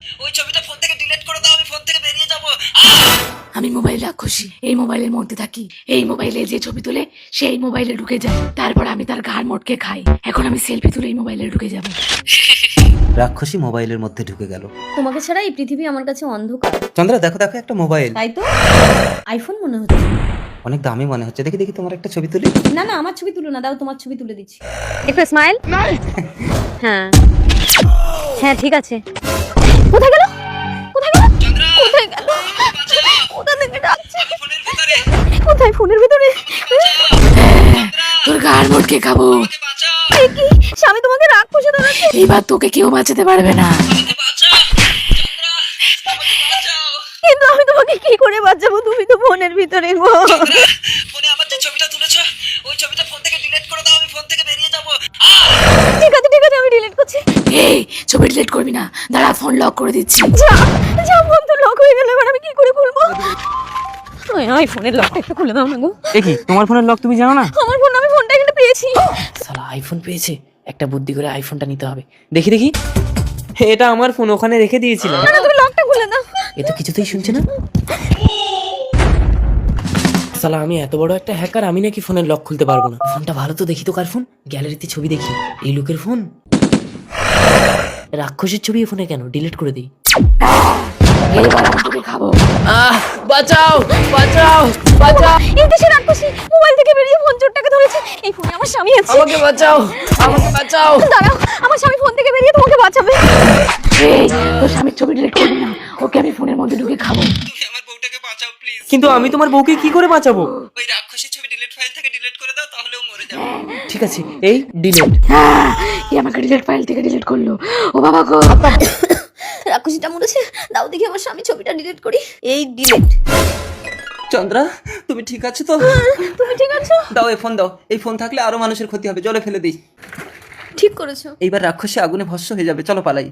ওই ছবিটা ফোন থেকে ডিলিট করে দাও, আমি ফোন থেকে বেরিয়ে যাব। আমি মোবাইল রাক্ষসী, এই মোবাইলের মধ্যে থাকি। এই মোবাইলে যে ছবি তুলে সেই মোবাইলে ঢুকে যায়, তারপর আমি তার ঘাড় মোটকে খাই। এখন আমি সেলফি তুলে এই মোবাইলে ঢুকে যাব। রাক্ষসী মোবাইলের মধ্যে ঢুকে গেল। তোমাকে ছাড়া এই পৃথিবী আমার কাছে অন্ধকার। চন্দ্রা দেখো দেখো একটা মোবাইল। তাই তো, আইফোন মনে হচ্ছে। অনেক দামি মনে হচ্ছে। দেখি দেখি তোমার একটা ছবি তুলি। না না, আমার ছবি তুলো না, দাও তোমার ছবি তুলে দিচ্ছি। একটু স্মাইল। হ্যাঁ হ্যাঁ ঠিক আছে। কোথায় গেল? কোথায় গেল? কোথায় গেল? কোথা থেকে ডাকছে? ফোনের ভিতরে কোথায়? ফোনের ভিতরে? তোর ঘাড় মোটকে খাবো। বাঁচাও, এ কি? স্বামী তোমাকে রাগ পুষে ধরেছে। এইবার তোকে কেউ বাঁচাতে পারবে না। আমাকে বাঁচাও চন্দ্রা, আমাকে বাঁচাও। কিন্তু আমি তোমাকে কি করে বাঁচাবো? তুমি তো ফোনের ভিতরে গো। চন্দ্রা, ফোনে আমার যে ছবিটা তুলেছো ওই ছবিটা ফোন থেকে ডিলিট করে দাও, আমি ফোন থেকে বেরিয়ে যাব। ঠিক আছে ঠিক আছে, আমি ডিলিট করছি। এই ছবি ডিলিট করবি না, দাঁড়া ফোন লক করে দিচ্ছি। যা যা, ফোন তো লক হয়ে গেল, এবার আমি কি করে খুলবো? ওই ফোনের লকটা একটু খুলে দাও না গো। দেখি তোমার ফোনের লক তুমি জানো না? আমার ফোন, আমি ফোনটা এখানে পেয়েছি। শালা আইফোন পেয়েছে, একটা বুদ্ধি করে আইফোনটা নিতে হবে। দেখি দেখি, এটা আমার ফোন, ওখানে রেখে দিয়েছিলাম। না তুমি লকটা খুলে দাও। এ তো কিছুতেই শুনছে না। শালা আমি এত বড় একটা হ্যাকার, আমি নাকি ফোনের লক খুলতে পারবো না? ফোনটা ভালো তো, দেখি তো কার ফোন। গ্যালারিতে ছবি দেখি, এই লোকের ফোন। রাক্ষসের ছবি ফোনে কেন? ডিলিট করে দিই। এইবার আমি তোকে খাবো। বাঁচাও বাঁচাও বাঁচাও, এই দেশে রাক্ষসী মোবাইল থেকে বেরিয়ে ফোন চোরটাকে ধরেছে। এই ফোনে আমার স্বামী আছে। আমাকে বাঁচাও, আমাকে বাঁচাও। দাঁড়াও, আমার স্বামী ফোন থেকে বেরিয়ে তোমাকে বাঁচাবে। এই তোর স্বামীর ছবি ডিলিট করবি না, ওকে আমি ফোনের মধ্যে ঢুকে খাবো। তুমি আমার বউটাকে বাঁচাও প্লিজ। কিন্তু আমি তোমার বউকে কি করে বাঁচাবো? ওই রাক্ষসী ছবি ডিলিট ফাইল থেকে ডিলিট করে দাও, তাহলেও মরে যাবে। ঠিক আছে, এই ডিলিট। কি আমাকে ডিলিট ফাইল থেকে ডিলিট করলো? ও বাবা গো। রাক্ষসীটা মরেছে, দাও দেখি আমার স্বামী ছবিটা ডিলিট করি। এই ডিলিট। চন্দ্রা তুমি ঠিক আছো তো? তুমি ঠিক আছো? দাও এই ফোন দাও। এই ফোন থাকলে আরো মানুষের ক্ষতি হবে, জলে ফেলে দিই। ঠিক করেছো। এইবার রাক্ষসী আগুনে ভস্ম হয়ে যাবে, চলো পালাই।